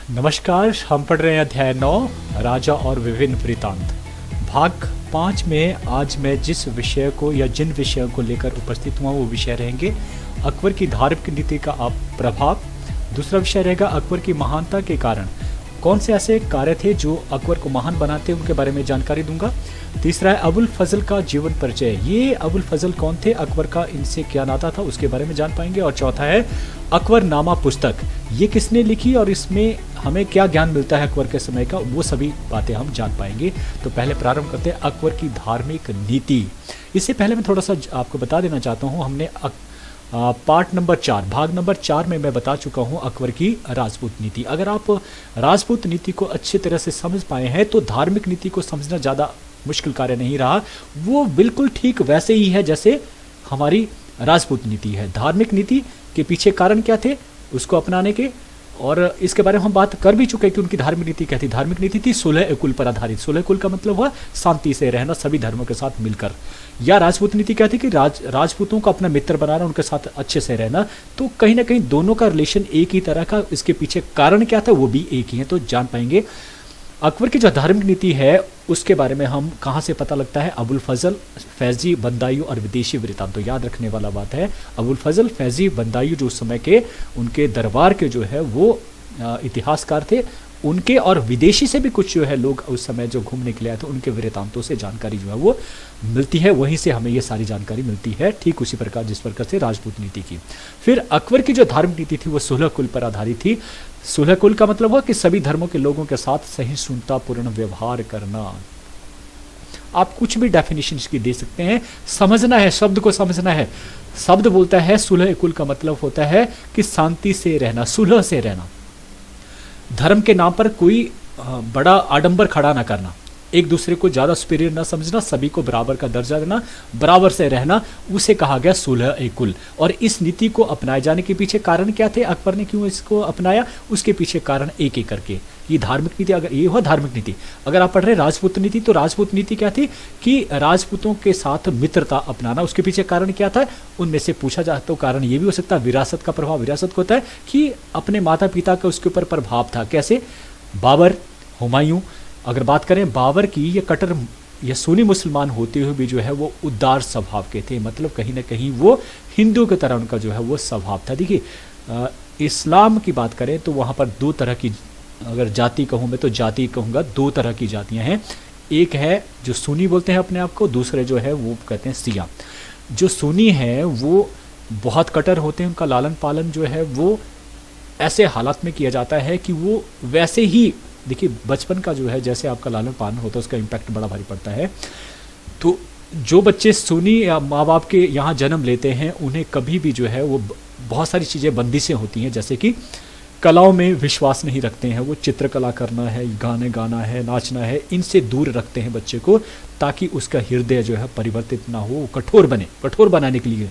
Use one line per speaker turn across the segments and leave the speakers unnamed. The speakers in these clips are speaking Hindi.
नमस्कार। हम पढ़ रहे हैं अध्याय 9 राजा और विभिन्न वृत्तांत। भाग 5 में आज मैं जिस विषय को या जिन विषयों को लेकर उपस्थित हुआ वो विषय रहेंगे अकबर की धार्मिक नीति का प्रभाव। दूसरा विषय रहेगा अकबर की महानता के कारण कौन से ऐसे कार्य थे जो अकबर को महान बनाते उनके बारे में जानकारी दूंगा। तीसरा है अबुल फजल का जीवन परिचय। ये अबुल फजल कौन थे, अकबर का इनसे क्या नाता था, उसके बारे में जान पाएंगे। और चौथा है अकबरनामा पुस्तक, ये किसने लिखी और इसमें हमें क्या ज्ञान मिलता है अकबर के समय का, वो सभी बातें हम जान पाएंगे। तो पहले प्रारंभ करते हैं अकबर की धार्मिक नीति। इससे पहले मैं थोड़ा सा आपको बता देना चाहता हूँ, हमने पार्ट नंबर 4 भाग नंबर 4 में मैं बता चुका हूं अकबर की राजपूत नीति। अगर आप राजपूत नीति को अच्छी तरह से समझ पाए हैं तो धार्मिक नीति को समझना ज़्यादा मुश्किल कार्य नहीं रहा। वो बिल्कुल ठीक वैसे ही है जैसे हमारी राजपूत नीति है। धार्मिक नीति के पीछे कारण क्या थे उसको अपनाने के, और इसके बारे में हम बात कर भी चुके हैं कि उनकी धार्मिक नीति क्या थी। धार्मिक नीति थी सुलह कुल पर आधारित। सुलह कुल का मतलब हुआ शांति से रहना, सभी धर्मों के साथ मिलकर। या राजपूत नीति क्या थी कि राजपूतों को अपना मित्र बनाना, उनके साथ अच्छे से रहना। तो कहीं ना कहीं दोनों का रिलेशन एक ही तरह का, इसके पीछे कारण क्या था वो भी एक ही है। तो जान पाएंगे अकबर की जो धार्मिक नीति है उसके बारे में हम कहाँ से पता लगता है। अबुल फजल, फैजी, बंदायू और विदेशी वृत्तांत। तो याद रखने वाला बात है अबुल फजल, फैजी, बंदायू जो उस समय के उनके दरबार के जो है वो इतिहासकार थे, उनके और विदेशी से भी कुछ जो है लोग उस समय जो घूमने के लिए आए थे उनके वृत्तांतों से जानकारी जो है वो मिलती है। वहीं से हमें ये सारी जानकारी मिलती है, ठीक उसी प्रकार जिस प्रकार से राजपूत नीति की। फिर अकबर की जो धार्मिक नीति थी वो सुलह कुल पर आधारित थी। सुलह कुल का मतलब हुआ कि सभी धर्मों के लोगों के साथ सहिष्णुतापूर्ण व्यवहार करना। आप कुछ भी डेफिनेशन इसकी दे सकते हैं, समझना है, शब्द को समझना है। शब्द बोलता है सुलह कुल का मतलब होता है कि शांति से रहना, सुलह से रहना, धर्म के नाम पर कोई बड़ा आडंबर खड़ा ना करना, एक दूसरे को ज़्यादा सुपीरियर ना समझना, सभी को बराबर का दर्जा देना, बराबर से रहना, उसे कहा गया सुलह कुल। और इस नीति को अपनाए जाने के पीछे कारण क्या थे, अकबर ने क्यों इसको अपनाया, उसके पीछे कारण एक एक करके। ये धार्मिक नीति, अगर ये हुआ धार्मिक नीति। अगर आप पढ़ रहे राजपूत नीति, तो राजपूत नीति क्या थी कि राजपूतों के साथ मित्रता अपनाना। उसके पीछे कारण क्या था, उनमें से पूछा जाए तो कारण ये भी हो सकता है विरासत का प्रभाव। विरासत को होता है कि अपने माता पिता का उसके ऊपर प्रभाव था। कैसे, बाबर, हुमायूं, अगर बात करें बाबर की, ये कट्टर या सुन्नी मुसलमान होते हुए भी जो है वो उदार स्वभाव के थे। मतलब कहीं ना कहीं वो हिंदू की तरह उनका जो है वो स्वभाव था। देखिए इस्लाम की बात करें तो वहाँ पर दो तरह की, अगर जाति कहूँ मैं तो जाति कहूँगा, दो तरह की जातियाँ हैं। एक है जो सुन्नी बोलते हैं अपने आप को, दूसरे जो है वो कहते हैं शिया। जो सुन्नी है वो बहुत कट्टर होते हैं, उनका लालन पालन जो है वो ऐसे हालात में किया जाता है कि वो वैसे ही, देखिए बचपन का जो है जैसे आपका लालन पालन होता है उसका इम्पैक्ट बड़ा भारी पड़ता है। तो जो बच्चे सुन्नी या माँ बाप के यहाँ जन्म लेते हैं उन्हें कभी भी जो है वो बहुत सारी चीज़ें बंदिशें होती हैं, जैसे कि कलाओं में विश्वास नहीं रखते हैं। वो चित्रकला करना है, गाने गाना है, नाचना है, इनसे दूर रखते हैं बच्चे को, ताकि उसका हृदय जो है परिवर्तित ना हो, वो कठोर बने, कठोर बनाने के लिए।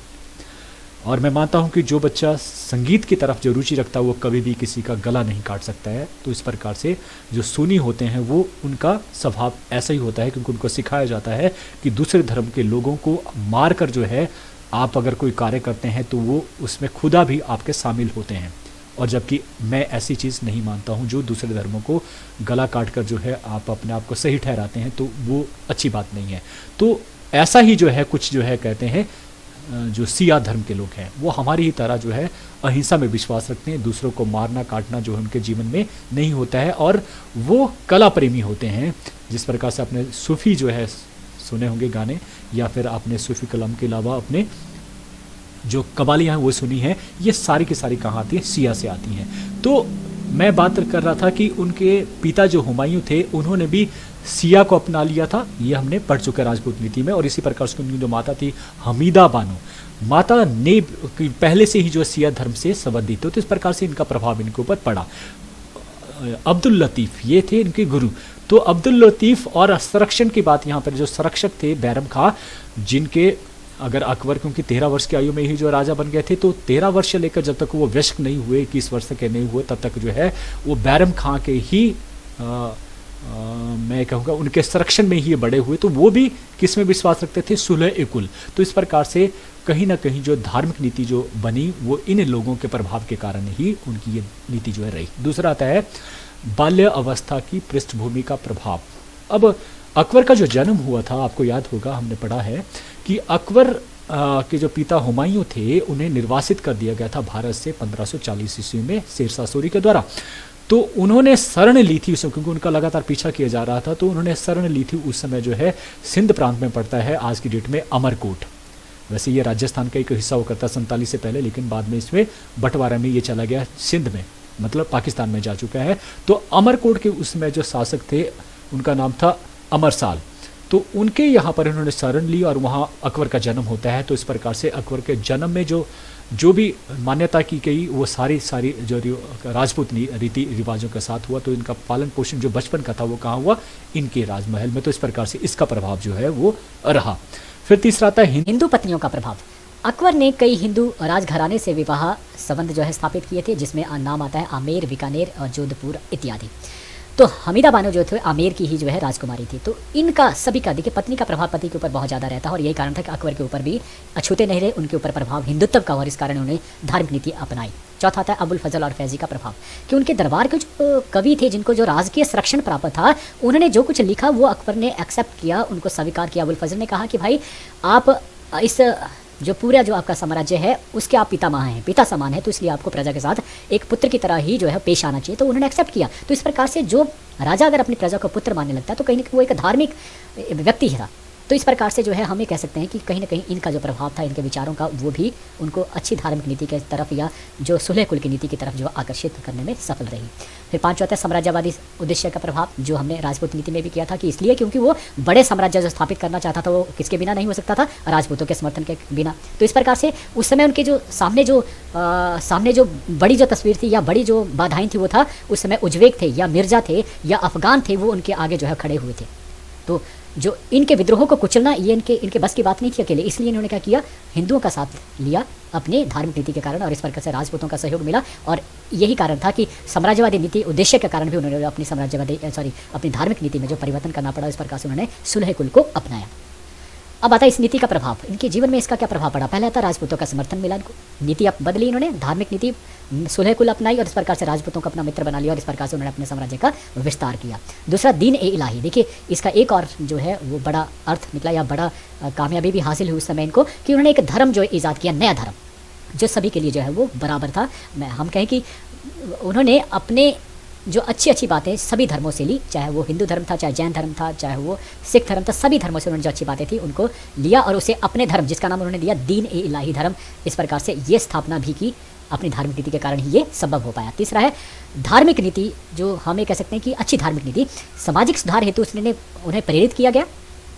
और मैं मानता हूं कि जो बच्चा संगीत की तरफ जो रुचि रखता है वो कभी भी किसी का गला नहीं काट सकता है। तो इस प्रकार से जो सुन्नी होते हैं वो उनका स्वभाव ऐसा ही होता है, क्योंकि उनको सिखाया जाता है कि दूसरे धर्म के लोगों को मार कर जो है आप अगर कोई कार्य करते हैं तो वो उसमें खुदा भी आपके शामिल होते हैं। और जबकि मैं ऐसी चीज़ नहीं मानता हूँ, जो दूसरे धर्मों को गला काट कर जो है आप अपने आप को सही ठहराते हैं तो वो अच्छी बात नहीं है। तो ऐसा ही जो है कुछ जो है कहते हैं जो सिया धर्म के लोग हैं वो हमारी ही तरह जो है अहिंसा में विश्वास रखते हैं, दूसरों को मारना काटना जो है उनके जीवन में नहीं होता है, और वो कला प्रेमी होते हैं। जिस प्रकार से आपने सूफी जो है सुने होंगे गाने, या फिर आपने सूफी कलाम के अलावा अपने जो कवालियाँ हैं वो सुनी हैं, ये सारी की सारी कहाँ आती हैं, सिया से आती हैं। तो मैं बात कर रहा था कि उनके पिता जो हुमायूं थे उन्होंने भी सिया को अपना लिया था, ये हमने पढ़ चुके हैं राजपूत नीति में। और इसी प्रकार से उनकी जो माता थी हमीदा बानो, माता ने पहले से ही जो सिया धर्म से संबंधित हो, तो इस प्रकार से इनका प्रभाव इनके ऊपर पड़ा। अब्दुल लतीफ़ ये थे इनके गुरु। तो अब्दुल लतीफ़ और संरक्षण की बात, यहाँ पर जो संरक्षक थे बैरम खां, जिनके अगर अकबर क्योंकि 13 वर्ष की आयु में ही जो राजा बन गए थे, तो 13 वर्ष से लेकर जब तक वो वयस्क नहीं हुए, 21 वर्ष के नहीं हुए, तब तक जो है वो बैरम खां के ही मैं कहूँगा उनके संरक्षण में ही बड़े हुए। तो वो भी किस में विश्वास रखते थे, सुलह कुल। तो इस प्रकार से कहीं ना कहीं जो धार्मिक नीति जो बनी वो इन लोगों के प्रभाव के कारण ही उनकी ये नीति जो है रही। दूसरा आता है बाल्य अवस्था की पृष्ठभूमि का प्रभाव। अब अकबर का जो जन्म हुआ था, आपको याद होगा हमने पढ़ा है कि अकबर के जो पिता हुमायूं थे उन्हें निर्वासित कर दिया गया था भारत से 1540 ईस्वी में शेरशाह सूरी के द्वारा। तो उन्होंने शरण ली थी उसमें, क्योंकि उनका लगातार पीछा किया जा रहा था, तो उन्होंने शरण ली थी उस समय जो है सिंध प्रांत में पड़ता है आज की डेट में अमरकोट। वैसे ये राजस्थान का एक हिस्सा हुआ करता 47 से पहले, लेकिन बाद में इसमें बंटवारा में ये चला गया सिंध में, मतलब पाकिस्तान में जा चुका है। तो अमरकोट के उसमें जो शासक थे उनका नाम था अमरसाल। तो उनके यहाँ पर इन्होंने शरण ली और वहाँ अकबर का जन्म होता है। तो इस प्रकार से अकबर के जन्म में जो भी मान्यता की गई वो सारी जो राजपूत रीति रिवाजों के साथ हुआ। तो इनका पालन पोषण जो बचपन का था वो कहाँ हुआ, इनके राजमहल में। तो इस प्रकार से इसका प्रभाव जो है वो रहा। फिर तीसरा आता है
हिंदू पत्नियों का प्रभाव। अकबर ने कई हिंदू राजघराने से विवाह संबंध जो है स्थापित किए थे, जिसमें नाम आता है आमेर, बीकानेर और जोधपुर इत्यादि। तो हमीदा बानो जो थे आमेर की ही जो है राजकुमारी थी। तो इनका सभी का देखिए पत्नी का प्रभाव पति के ऊपर बहुत ज़्यादा रहता है, और यही कारण था कि अकबर के ऊपर भी अछूते नहीं रहे, उनके ऊपर प्रभाव हिंदुत्व का, और इस कारण उन्होंने धार्मिक नीति अपनाई। चौथा था अबुल फजल और फैजी का प्रभाव, कि उनके दरबार के जो कवि थे जिनको जो राजकीय संरक्षण प्राप्त था, उन्होंने जो कुछ लिखा वो अकबर ने एक्सेप्ट किया, उनको स्वीकार किया। अबुल फजल ने कहा कि भाई आप इस जो पूरा जो आपका साम्राज्य है उसके आप पितामह हैं, पिता समान है, तो इसलिए आपको प्रजा के साथ एक पुत्र की तरह ही जो है पेश आना चाहिए। तो उन्होंने एक्सेप्ट किया। तो इस प्रकार से जो राजा अगर अपनी प्रजा को पुत्र मानने लगता है तो कहीं ना कहीं वो एक धार्मिक व्यक्ति था। तो इस प्रकार से जो है हमें कह सकते हैं कि कहीं ना कहीं इनका जो प्रभाव था, इनके विचारों का, वो भी उनको अच्छी धार्मिक नीति के तरफ या जो सुलह कुल की नीति की तरफ जो आकर्षित करने में सफल रही। फिर पांचवा था साम्राज्यवादी उद्देश्य का प्रभाव, जो हमने राजपूत नीति में भी किया था, कि इसलिए क्योंकि वो बड़े साम्राज्य जो स्थापित करना चाहता था वो किसके बिना नहीं हो सकता था, राजपूतों के समर्थन के बिना। तो इस प्रकार से उस समय उनके जो सामने जो बड़ी जो तस्वीर थी या बड़ी जो बाधाएं थी वो था, उस समय उज्बेक थे या मिर्जा थे या अफगान थे, वो उनके आगे जो है खड़े हुए थे। तो जो इनके विद्रोह को कुचलना ये इनके बस की बात नहीं थी अकेले, इसलिए इन्होंने क्या किया, हिंदुओं का साथ लिया अपने धार्मिक नीति के कारण, और इस प्रकार से राजपूतों का सहयोग मिला। और यही कारण था कि साम्राज्यवादी नीति उद्देश्य के कारण भी उन्होंने अपनी धार्मिक नीति में जो परिवर्तन करना पड़ा, इस प्रकार से उन्होंने सुलह कुल को अपनाया। अब आता है इस नीति का प्रभाव, इनके जीवन में इसका क्या प्रभाव पड़ा। पहले आता राजपूतों का समर्थन मिला इनको, नीति बदली इन्होंने, धार्मिक नीति सुलह कुल अपनाई, और इस प्रकार से राजपूतों को अपना मित्र बना लिया, और इस प्रकार से उन्होंने अपने साम्राज्य का विस्तार किया। दूसरा दीन ए इलाही, देखिए इसका एक और जो है वो बड़ा अर्थ निकला या बड़ा कामयाबी भी हासिल हुई उस समय इनको, कि उन्होंने एक धर्म जो ईजाद किया, नया धर्म जो सभी के लिए जो है वो बराबर था। हम कहें कि उन्होंने अपने जो अच्छी बातें सभी धर्मों से ली, चाहे वो हिंदू धर्म था, चाहे जैन धर्म था, चाहे वो सिख धर्म था, सभी धर्मों से उन्होंने जो अच्छी बातें थी उनको लिया, और उसे अपने धर्म जिसका नाम उन्होंने दिया दीन ए इलाही धर्म, इस प्रकार से ये स्थापना भी की। अपनी धार्मिक नीति के कारण ही ये संभव हो पाया। तीसरा है धार्मिक नीति, जो हमें कह सकते हैं कि अच्छी धार्मिक नीति, सामाजिक सुधार हेतु उन्हें प्रेरित किया गया,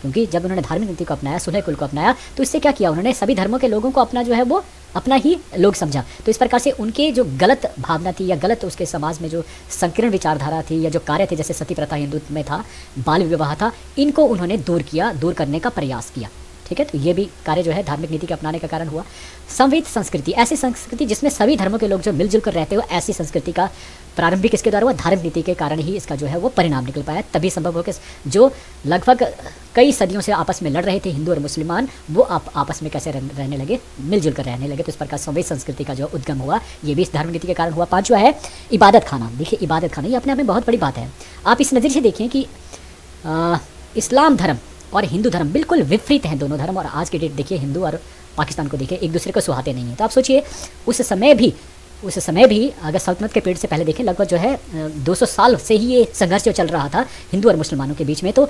क्योंकि जब उन्होंने धार्मिक नीति को अपनाया, सुलह कुल को अपनाया, तो इससे क्या किया, उन्होंने सभी धर्मों के लोगों को अपना जो है वो अपना ही लोग समझा। तो इस प्रकार से उनके जो गलत भावना थी या गलत उसके समाज में जो संकीर्ण विचारधारा थी या जो कार्य थे, जैसे सती प्रथा हिंदुत्व में था, बाल विवाह था, इनको उन्होंने दूर करने का प्रयास किया। ठीक है, तो ये भी कार्य जो है धार्मिक नीति के अपनाने का कारण हुआ। संवित संस्कृति, ऐसी संस्कृति जिसमें सभी धर्मों के लोग जो मिलजुल कर रहते हो, ऐसी संस्कृति का प्रारंभिक इसके द्वारा हुआ, धार्मिक नीति के कारण ही इसका जो है वो परिणाम निकल पाया। तभी संभव हो कि जो लगभग कई सदियों से आपस में लड़ रहे थे हिंदू और मुसलमान, वो आपस में कैसे रहने लगे, मिलजुल कर रहने लगे। तो इस प्रकार संवित संस्कृति का जो उद्गम हुआ, ये भी इस धार्मिक नीति के कारण हुआ। पांचवा है इबादत खाना। देखिए इबादत खाना ये अपने आप में बहुत बड़ी बात है। आप इस नज़र से देखिए कि इस्लाम धर्म और हिंदू धर्म बिल्कुल विपरीत हैं दोनों धर्म, और आज की डेट देखिए हिंदू और पाकिस्तान को देखिए एक दूसरे को सुहाते नहीं हैं। तो आप सोचिए उस समय भी अगर सल्तनत के पीरियड से पहले देखें, लगभग जो है 200 साल से ही ये संघर्ष जो चल रहा था हिंदू और मुसलमानों के बीच में। तो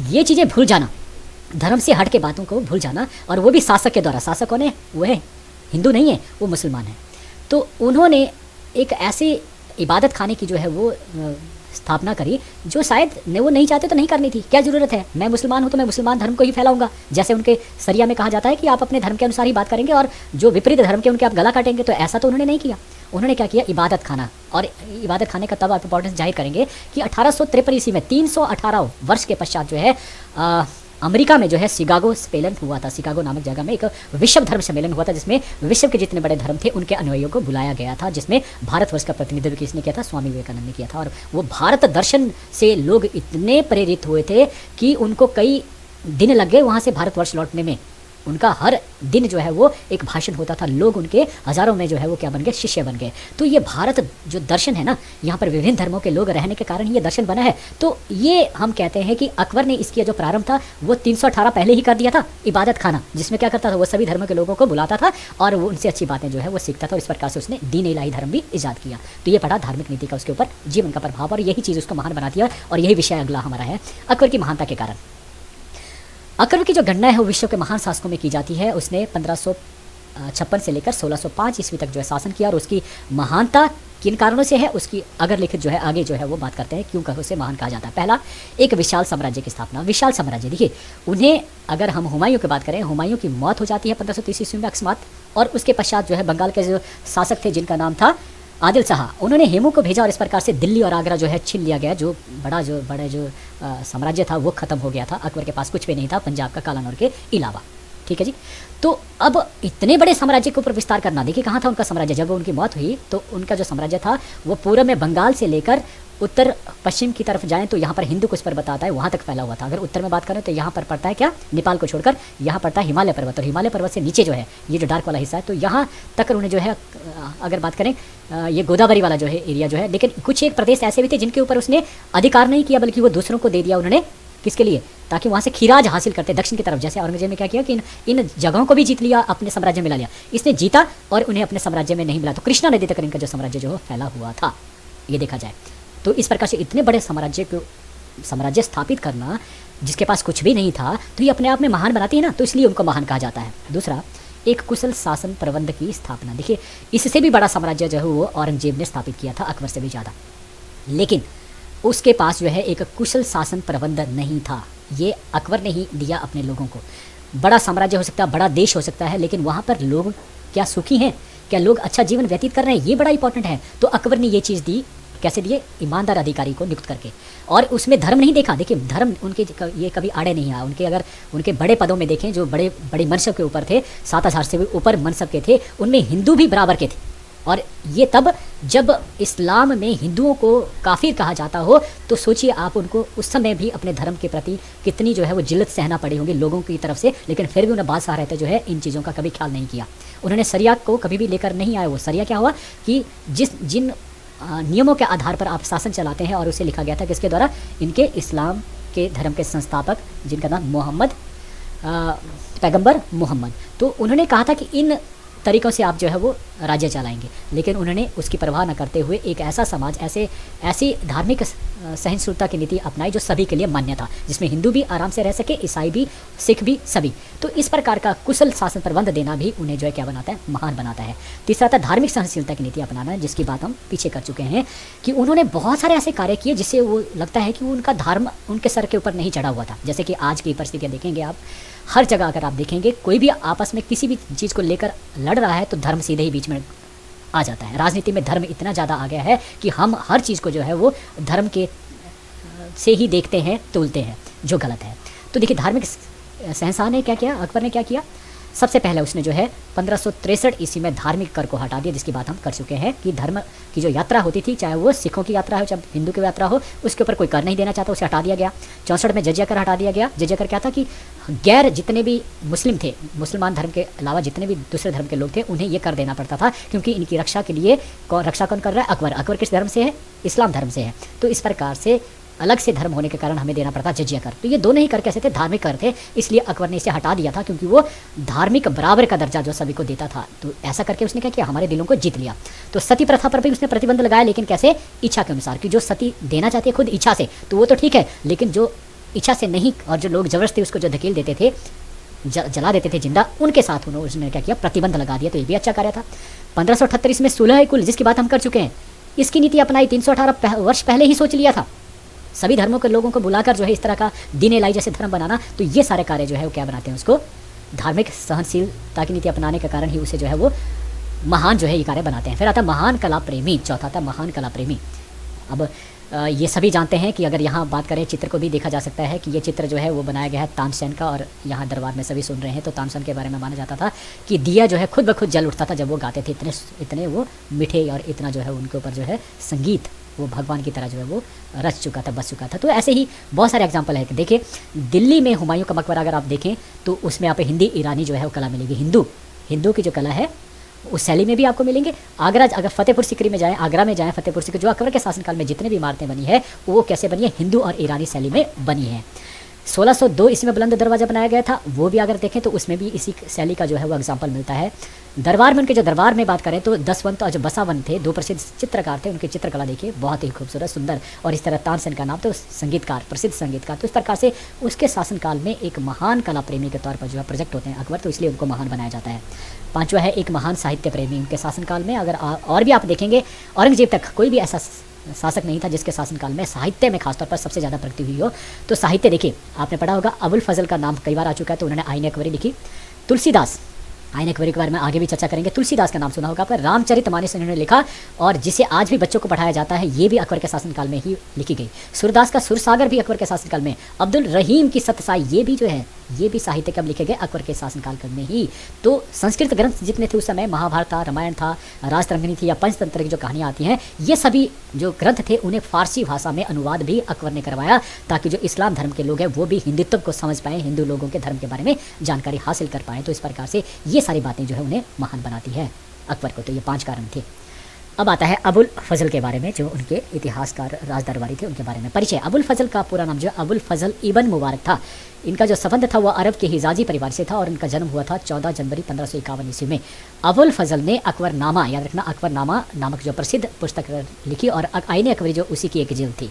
ये चीज़ें भूल जाना, धर्म से हट के बातों को भूल जाना, और वो भी शासक के द्वारा, शासक कौन है, वो है हिंदू नहीं है, वो मुसलमान है। तो उन्होंने एक ऐसे इबादत खाने की जो है वो स्थापना करी जो शायद वो नहीं चाहते तो नहीं करनी थी। क्या ज़रूरत है, मैं मुसलमान हूँ तो मैं मुसलमान धर्म को ही फैलाऊंगा। जैसे उनके सरिया में कहा जाता है कि आप अपने धर्म के अनुसार ही बात करेंगे और जो विपरीत धर्म के उनके आप गला काटेंगे, तो ऐसा तो उन्होंने नहीं किया। उन्होंने क्या किया, इबादत खाना। और इबादत खाने का तब आप इंपॉर्टेंस जाहिर करेंगे कि 1853 ईस्वी में 318 वर्ष के पश्चात जो है अमेरिका में जो है शिकागो सम्मेलन हुआ था। शिकागो नामक जगह में एक विश्व धर्म सम्मेलन हुआ था, जिसमें विश्व के जितने बड़े धर्म थे उनके अनुयायियों को बुलाया गया था, जिसमें भारतवर्ष का प्रतिनिधित्व किसने किया था, स्वामी विवेकानंद ने किया था। और वो भारत दर्शन से लोग इतने प्रेरित हुए थे कि उनको कई दिन लग गए वहाँ से भारतवर्ष लौटने में। उनका हर दिन जो है वो एक भाषण होता था, लोग उनके हज़ारों में जो है वो क्या बन गए, शिष्य बन गए। तो ये भारत जो दर्शन है ना, यहाँ पर विभिन्न धर्मों के लोग रहने के कारण ये दर्शन बना है। तो ये हम कहते हैं कि अकबर ने इसकी जो प्रारंभ था वो 318 पहले ही कर दिया था, इबादत खाना, जिसमें क्या करता था वो सभी धर्मों के लोगों को बुलाता था और वो उनसे अच्छी बातें जो है वो सीखता था, और इस प्रकार से उसने दीन इलाही धर्म भी ईजाद किया। तो ये पढ़ा धार्मिक नीति का उसके ऊपर जीवन का प्रभाव, और यही चीज़ उसको महान बनाती है। और यही विषय अगला हमारा है, अकबर की महानता के कारण। अकबर की जो गणना है वो विश्व के महान शासकों में की जाती है। उसने 1556 से लेकर 1605 ईस्वी तक जो है शासन किया, और उसकी महानता किन कारणों से है उसकी अगर लिखित जो है आगे जो है वो बात करते हैं, क्यों उसे महान कहा जाता है। पहला, एक विशाल साम्राज्य की स्थापना। विशाल साम्राज्य, देखिए उन्हें अगर हम हुमायूं की बात करें, हुमायूं की मौत हो जाती है 1530 ईस्वी में अकस्मात, और उसके पश्चात जो है बंगाल के जो शासक थे जिनका नाम था आदिल शाह, उन्होंने हेमू को भेजा और इस प्रकार से दिल्ली और आगरा जो है छीन लिया गया। जो बड़े जो साम्राज्य था वो खत्म हो गया था। अकबर के पास कुछ भी नहीं था पंजाब का कालानौर के अलावा। ठीक है जी। तो अब इतने बड़े साम्राज्य के ऊपर विस्तार करना, देखिए कहाँ था उनका साम्राज्य। जब उनकी मौत हुई तो उनका जो साम्राज्य था वो पूर्व में बंगाल से लेकर उत्तर पश्चिम की तरफ जाएं तो यहाँ पर हिंदू कुश पर्वत आता है, वहाँ तक फैला हुआ था। अगर उत्तर में बात करें तो यहाँ पर पड़ता है क्या, नेपाल को छोड़कर यहाँ पड़ता है हिमालय पर्वत, और हिमालय पर्वत से नीचे जो है ये जो डार्क वाला हिस्सा है, तो यहाँ तक उन्हें जो है अगर बात करें ये गोदावरी वाला जो है एरिया जो है। लेकिन कुछ एक प्रदेश ऐसे भी थे जिनके ऊपर उसने अधिकार नहीं किया, बल्कि वो दूसरों को दे दिया उन्होंने। किसके लिए? ताकि वहाँ से खीराज हासिल करते दक्षिण की तरफ। जैसे औरंगजेब ने क्या किया कि इन जगहों को भी जीत लिया, अपने साम्राज्य में ला लिया। इसने जीता और उन्हें अपने साम्राज्य में नहीं मिला, तो कृष्णा नदी तक इनका जो साम्राज्य जो फैला हुआ था, ये देखा जाए तो इस प्रकार से इतने बड़े साम्राज्य स्थापित करना जिसके पास कुछ भी नहीं था, तो ये अपने आप में महान बनाती है ना, तो इसलिए उनको महान कहा जाता है। दूसरा, एक कुशल शासन प्रबंध की स्थापना। देखिए इससे भी बड़ा साम्राज्य जो है वो औरंगजेब ने स्थापित किया था, अकबर से भी ज़्यादा, लेकिन उसके पास जो है एक कुशल शासन प्रबंध नहीं था। ये अकबर ने ही दिया अपने लोगों को। बड़ा साम्राज्य हो सकता है, बड़ा देश हो सकता है, लेकिन वहाँ पर लोग क्या सुखी हैं, क्या लोग अच्छा जीवन व्यतीत कर रहे हैं, ये बड़ा इंपॉर्टेंट है। तो अकबर ने ये चीज़ दी, कैसे दिए? ईमानदार अधिकारी को नियुक्त करके, और उसमें धर्म नहीं देखा। देखिए धर्म उनके ये कभी आड़े नहीं आया। उनके अगर उनके बड़े पदों में देखें, जो बड़े बड़े मनसब के ऊपर थे, 7000 से भी ऊपर मनसब के थे, उनमें हिंदू भी बराबर के थे। और ये तब जब इस्लाम में हिंदुओं को काफिर कहा जाता हो, तो सोचिए आप उनको उस समय भी अपने धर्म के प्रति कितनी जो है वो जिल्लत सहना पड़ी होगी लोगों की तरफ से, लेकिन फिर भी उन्हें बादशाह रहते जो है इन चीज़ों का कभी ख्याल नहीं किया। उन्होंने सरिया को कभी भी लेकर नहीं आए। वो सरिया क्या हुआ कि जिन नियमों के आधार पर आप शासन चलाते हैं, और उसे लिखा गया था किसके द्वारा? इनके इस्लाम के धर्म के संस्थापक जिनका नाम मोहम्मद, पैगंबर मोहम्मद। तो उन्होंने कहा था कि इन तरीक़ों से आप जो है वो राज्य चलाएंगे, लेकिन उन्होंने उसकी परवाह न करते हुए एक ऐसा समाज, ऐसी धार्मिक सहिष्णुता की नीति अपनाई जो सभी के लिए मान्य था, जिसमें हिंदू भी आराम से रह सके, ईसाई भी, सिख भी, सभी। तो इस प्रकार का कुशल शासन प्रबंध देना भी उन्हें जो है क्या बनाता है? महान बनाता है। तीसरा था धार्मिक सहनशीलता की नीति अपनाना, जिसकी बात हम पीछे कर चुके हैं कि उन्होंने बहुत सारे ऐसे कार्य किए जिससे वो लगता है कि उनका धर्म उनके सर के ऊपर नहीं चढ़ा हुआ था। जैसे कि आज की परिस्थितियाँ देखेंगे आप, हर जगह अगर आप देखेंगे कोई भी आपस में किसी भी चीज़ को लेकर लड़ रहा है तो धर्म सीधे ही बीच में आ जाता है। राजनीति में धर्म इतना ज़्यादा आ गया है कि हम हर चीज़ को जो है वो धर्म के से ही देखते हैं, तोलते हैं, जो गलत है। तो देखिए धार्मिक शहंशाह ने क्या किया, अकबर ने क्या किया? सबसे पहले उसने जो है 1563 ईस्वी में धार्मिक कर को हटा दिया, जिसकी बात हम कर चुके हैं कि धर्म की जो यात्रा होती थी, चाहे वो सिखों की यात्रा हो चाहे हिंदू की यात्रा हो, उसके ऊपर कोई कर नहीं देना चाहता, उसे हटा दिया गया। 64 में जजिया कर हटा दिया गया। जजिया कर क्या था कि गैर जितने भी मुस्लिम थे, मुसलमान धर्म के अलावा जितने भी दूसरे धर्म के लोग थे, उन्हें ये कर देना पड़ता था, क्योंकि इनकी रक्षा के लिए रक्षा कौन कर रहा है? अकबर। अकबर किस धर्म से है? इस्लाम धर्म से है। तो इस प्रकार से अलग से धर्म होने के कारण हमें देना पड़ता जजिया कर। तो ये दोनों ही कर कैसे थे? धार्मिक कर थे, इसलिए अकबर ने इसे हटा दिया था, क्योंकि वो धार्मिक बराबर का दर्जा जो सभी को देता था। तो ऐसा करके उसने क्या किया? हमारे दिलों को जीत लिया। तो सती प्रथा पर भी उसने प्रतिबंध लगाया, लेकिन कैसे? इच्छा के अनुसार, कि जो सती देना चाहती है खुद इच्छा से, तो वो तो ठीक है, लेकिन जो इच्छा से नहीं और जो लोग जबरदस्ती उसको जो धकेल देते थे, जला देते थे जिंदा, उनके साथ उसने क्या किया? प्रतिबंध लगा दिया। तो ये भी अच्छा कार्य था। 1578 में सुलह कुल, जिसकी बात हम कर चुके हैं, इसकी नीति अपनाई। 318 वर्ष पहले ही सोच लिया था। सभी धर्मों के लोगों को बुलाकर जो है इस तरह का दीन इलाही जैसे धर्म बनाना, तो ये सारे कार्य जो है वो क्या बनाते हैं? उसको धार्मिक सहनशीलता की नीति अपनाने के कारण ही उसे जो है वो महान जो है ये कार्य बनाते हैं। फिर आता महान कला प्रेमी, चौथा था महान कला प्रेमी। अब ये सभी जानते हैं कि अगर यहाँ बात करें, चित्र को भी देखा जा सकता है कि ये चित्र जो है वो बनाया गया है तानसेन का, और यहाँ दरबार में सभी सुन रहे हैं। तो तानसेन के बारे में माना जाता था कि दिया जो है खुद ब खुद जल उठता था जब वो गाते थे। इतने वो मीठे और इतना जो है उनके ऊपर जो है संगीत वो भगवान की तरह जो है वो रच चुका था, बस चुका था। तो ऐसे ही बहुत सारे एग्जाम्पल है। देखिए दिल्ली में हुमायूं का मकबरा अगर आप देखें तो उसमें यहाँ पे हिंदी ईरानी जो है वो कला मिलेगी, हिंदू की जो कला है उस शैली में भी आपको मिलेंगे। आगरा अगर फतेहपुर सीकरी में जाएं, आगरा में जाएं, फतेहपुर सीकरी जो अकबर के शासनकाल में जितने भी इमारतें बनी है वो कैसे बनी है, हिंदू और ईरानी शैली में बनी है। 1602 इसमें बुलंद दरवाज़ा बनाया गया था, वो भी अगर देखें तो उसमें भी इसी शैली का जो है वो एग्जाम्पल मिलता है। दरबार में उनके जो दरबार में बात करें तो दसवंत और जो बसावन थे, 2 प्रसिद्ध चित्रकार थे, उनकी चित्रकला देखिए बहुत ही खूबसूरत सुंदर। और इस तरह तानसेन का नाम तो संगीतकार, प्रसिद्ध संगीतकार। तो इस प्रकार से उसके शासनकाल में एक महान कला प्रेमी के तौर पर जो है प्रोजेक्ट होते हैं अकबर, तो इसलिए उनको महान बनाया जाता है। पांचवा है एक महान साहित्य प्रेमी उनके शासनकाल में। अगर और भी आप देखेंगे औरंगजेब तक कोई भी ऐसा शासक नहीं था जिसके शासनकाल में साहित्य में खासतौर पर सबसे ज़्यादा प्रगति हुई हो। तो साहित्य देखिए आपने पढ़ा होगा, अबुल फजल का नाम कई बार आ चुका है, तो उन्होंने आईन अकबरी लिखी। तुलसीदास, आईन अकबरी के बारे में आगे भी चर्चा करेंगे। तुलसीदास का नाम सुना होगा पर रामचरितमानस उन्होंने लिखा और जिसे आज भी बच्चों को पढ़ाया जाता है, ये भी अकबर के शासनकाल में ही लिखी गई। सूरदास का सुरसागर भी अकबर के शासनकाल में। अब्दुल रहीम की सतसाई, ये भी जो है ये भी साहित्य कब लिखे गए, अकबर के शासनकाल में ही। तो संस्कृत ग्रंथ जितने थे उस समय, महाभारत था, रामायण था, राजतरंगिणी थी या पंचतंत्र की जो कहानियाँ आती हैं, ये सभी जो ग्रंथ थे उन्हें फारसी भाषा में अनुवाद भी अकबर ने करवाया ताकि जो इस्लाम धर्म के लोग हैं वो भी हिंदुत्व को समझ पाएँ, हिंदू लोगों के धर्म के बारे में जानकारी हासिल कर पाएँ। तो इस प्रकार से ये सारी बातें जो है उन्हें महान बनाती है अकबर को। तो ये 5 कारण थे। अब आता है अबुल फजल के बारे में, जो उनके इतिहासकार राज दरबारी थे, उनके बारे में परिचय। अबुल फजल का पूरा नाम जो अबुल फजल इबन मुबारक था। इनका जो संबंध था वह अरब के हिजाजी परिवार से था और इनका जन्म हुआ था 14 जनवरी 1551 ईस्वी में। अबुल फजल ने अकबरनामा, याद रखना अकबरनामा नामक जो प्रसिद्ध पुस्तक लिखी और आईन अकबरी जो उसी की एक जिल्द थी।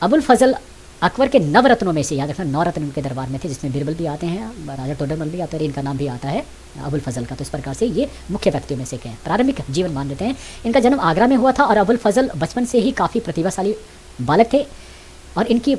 अबुल फजल अकबर के नवरत्नों में से, याद रखना 9 रत्न उनके दरबार में थे, जिसमें बीरबल भी आते हैं, राजा टोडरमल भी आते हैं, इनका नाम भी आता है अबुल फजल का। तो इस प्रकार से ये मुख्य व्यक्तियों में से हैं। प्रारंभिक जीवन मान लेते हैं। इनका जन्म आगरा में हुआ था और अबुल फजल बचपन से ही काफ़ी प्रतिभाशाली बालक थे और इनकी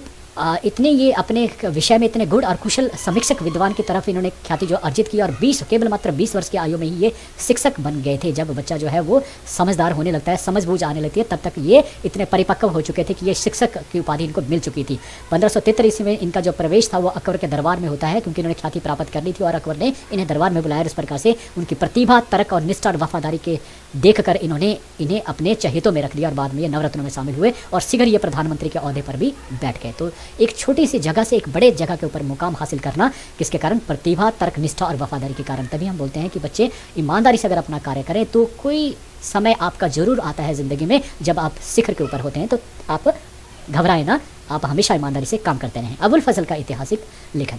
इतने ये अपने विषय में इतने गुण और कुशल समीक्षक विद्वान की तरफ इन्होंने ख्याति जो अर्जित की और केवल मात्र 20 वर्ष की आयु में ही ये शिक्षक बन गए थे। जब बच्चा जो है वो समझदार होने लगता है, समझ बूझ आने लगती है, तब तक ये इतने परिपक्व हो चुके थे कि ये शिक्षक की उपाधि इनको मिल चुकी थी। 1573 ईस्वी में इनका जो प्रवेश था वो अकबर के दरबार में होता है, क्योंकि इन्होंने ख्याति प्राप्त करनी थी और अकबर ने इन्हें दरबार में बुलाया। इस प्रकार से उनकी प्रतिभा, तर्क और निष्ठा और वफादारी के देखकर इन्हें अपने चहेतों में रख लिया और बाद में ये नवरत्नों में शामिल हुए और शीघ्र ये प्रधानमंत्री के ओहदे पर भी बैठ गए। तो एक छोटी सी जगह से एक बड़े जगह के ऊपर मुकाम हासिल करना किसके कारण, प्रतिभा, तर्क, निष्ठा और वफादारी के कारण। तभी हम बोलते हैं कि बच्चे ईमानदारी से अगर अपना कार्य करें तो कोई समय आपका जरूर आता है ज़िंदगी में जब आप शिखर के ऊपर होते हैं, तो आप घबराएं ना, आप हमेशा ईमानदारी से काम करते रहें। अबुल फजल का ऐतिहासिक लेखन,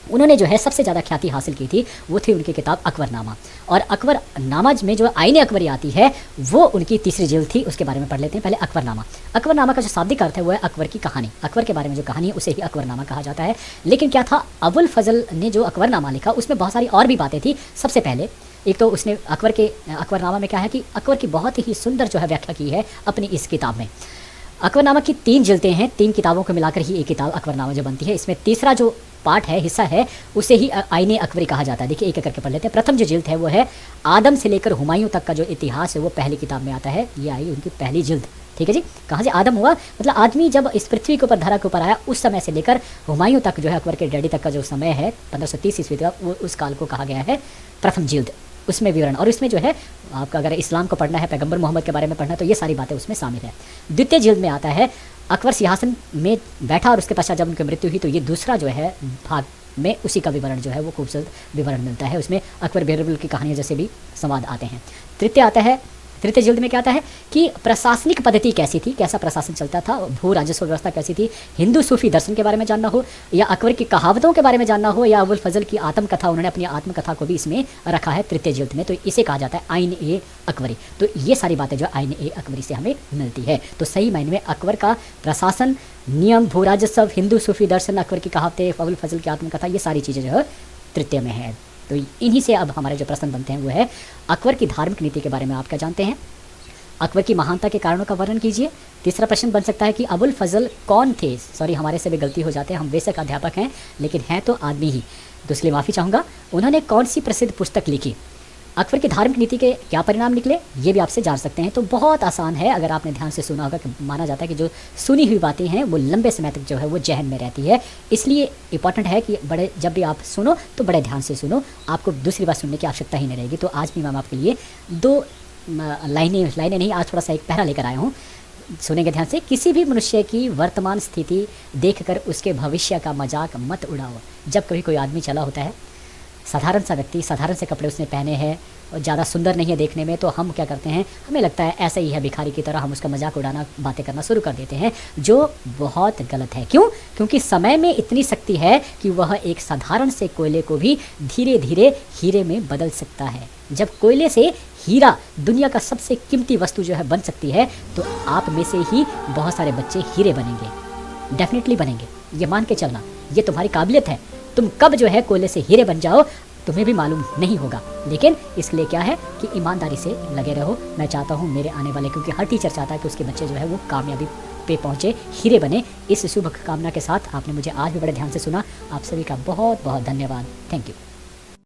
उन्होंने जो है सबसे ज़्यादा ख्याति हासिल की थी वो थी उनकी किताब अकबरनामा। और अकबरनामा में जो आईन अकबरी आती है वो उनकी तीसरी जिल्द थी, उसके बारे में पढ़ लेते हैं पहले। अकबरनामा का जो शाब्दिक अर्थ है वो है अकबर की कहानी। अकबर के बारे में जो कहानी है उसे ही अकबरनामा कहा जाता है। लेकिन क्या था, अबुल फजल ने जो अकबरनामा लिखा उसमें बहुत सारी और भी बातें थी। सबसे पहले एक तो उसने अकबरनामा में क्या है कि अकबर की बहुत ही सुंदर जो है व्याख्या की है अपनी इस किताब में। अकबरनामा की 3 जिल्दें हैं, 3 किताबों को मिलाकर ही एक किताब अकबरनामा जो बनती है। इसमें तीसरा जो पार्ट है, हिस्सा है, उसे ही आईने अकबरी कहा जाता है। देखिए एक एक करके पढ़ लेते हैं। प्रथम जो जिल्द है वो है आदम से लेकर हुमायूं तक का जो इतिहास है वो पहली किताब में आता है। ये आई उनकी पहली जिल्द, ठीक है जी। कहाँ से आदम हुआ, मतलब आदमी जब इस पृथ्वी के ऊपर, धरा के ऊपर आया, उस समय से लेकर हुमायूं तक जो है अकबर के डैडी तक का जो समय है 1530 ईस्वी तक, वो उस काल को कहा गया है प्रथम जिल्द। उसमें विवरण, और इसमें जो है आपका अगर इस्लाम को पढ़ना है, पैगंबर मोहम्मद के बारे में पढ़ना है, तो ये सारी बातें उसमें शामिल है। द्वितीय जिल्द में आता है अकबर सिंहासन में बैठा और उसके पश्चात जब उनकी मृत्यु हुई, तो ये दूसरा जो है भाग में उसी का विवरण जो है वो खूबसूरत विवरण मिलता है। उसमें अकबर बीरबल की कहानियाँ जैसे भी संवाद आते हैं। तृतीय जिल्द में क्या आता है कि प्रशासनिक पद्धति कैसी थी, कैसा प्रशासन चलता था, भू राजस्व व्यवस्था कैसी थी, हिंदू सूफी दर्शन के बारे में जानना हो, या अकबर की कहावतों के बारे में जानना हो, या अबुल फजल की आत्मकथा, उन्होंने अपनी आत्मकथा को भी इसमें रखा है तृतीय जिल्द में। तो इसे कहा जाता है आईन ए अकबरी। तो ये सारी बातें जो आईन ए अकबरी से हमें मिलती है। तो सही मायने में अकबर का प्रशासन, नियम, भू राजस्व, हिंदू सूफी दर्शन, अकबर की कहावतें, अबुल फजल की आत्मकथा, ये सारी चीज़ें जो है तृतीय में है। तो इन्हीं से अब हमारे जो प्रश्न बनते हैं वो है अकबर की धार्मिक नीति के बारे में आप क्या जानते हैं, अकबर की महानता के कारणों का वर्णन कीजिए। तीसरा प्रश्न बन सकता है कि अबुल फजल कौन थे। सॉरी, हमारे से भी गलती हो जाते हैं, हम बेशक अध्यापक हैं लेकिन हैं तो आदमी ही, तो इसलिए माफ़ी चाहूँगा। उन्होंने कौन सी प्रसिद्ध पुस्तक लिखी, अकबर की धार्मिक नीति के क्या परिणाम निकले, ये भी आपसे जान सकते हैं। तो बहुत आसान है, अगर आपने ध्यान से सुना होगा कि माना जाता है कि जो सुनी हुई बातें हैं वो लंबे समय तक जो है वो जहन में रहती है। इसलिए इंपॉर्टेंट है कि जब भी आप सुनो तो बड़े ध्यान से सुनो, आपको दूसरी बार सुनने की आवश्यकता ही नहीं रहेगी। तो आज भी मैं आपके लिए 2 लाइनें नहीं, आज थोड़ा सा एक पहरा लेकर आया हूँ। सुनेंगे ध्यान से, किसी भी मनुष्य की वर्तमान स्थिति देखकर उसके भविष्य का मजाक मत उड़ाओ। जब कभी कोई आदमी चला होता है, साधारण सा व्यक्ति, साधारण से कपड़े उसने पहने हैं और ज़्यादा सुंदर नहीं है देखने में, तो हम क्या करते हैं, हमें लगता है ऐसा ही है भिखारी की तरह, हम उसका मजाक उड़ाना, बातें करना शुरू कर देते हैं, जो बहुत गलत है। क्यों? क्योंकि समय में इतनी शक्ति है कि वह एक साधारण से कोयले को भी धीरे धीरे हीरे में बदल सकता है। जब कोयले से हीरा, दुनिया का सबसे कीमती वस्तु जो है, बन सकती है, तो आप में से ही बहुत सारे बच्चे हीरे बनेंगे, डेफिनेटली बनेंगे। ये मान के चलना, ये तुम्हारी काबिलियत है। तुम कब जो है कोयले से हीरे बन जाओ तुम्हें भी मालूम नहीं होगा, लेकिन इसलिए क्या है कि ईमानदारी से लगे रहो। मैं चाहता हूँ मेरे आने वाले, क्योंकि हर टीचर चाहता है कि उसके बच्चे जो है वो कामयाबी पे पहुँचे, हीरे बने। इस शुभ कामना के साथ आपने मुझे आज भी बड़े ध्यान से सुना। आप सभी का बहुत बहुत धन्यवाद। Thank you.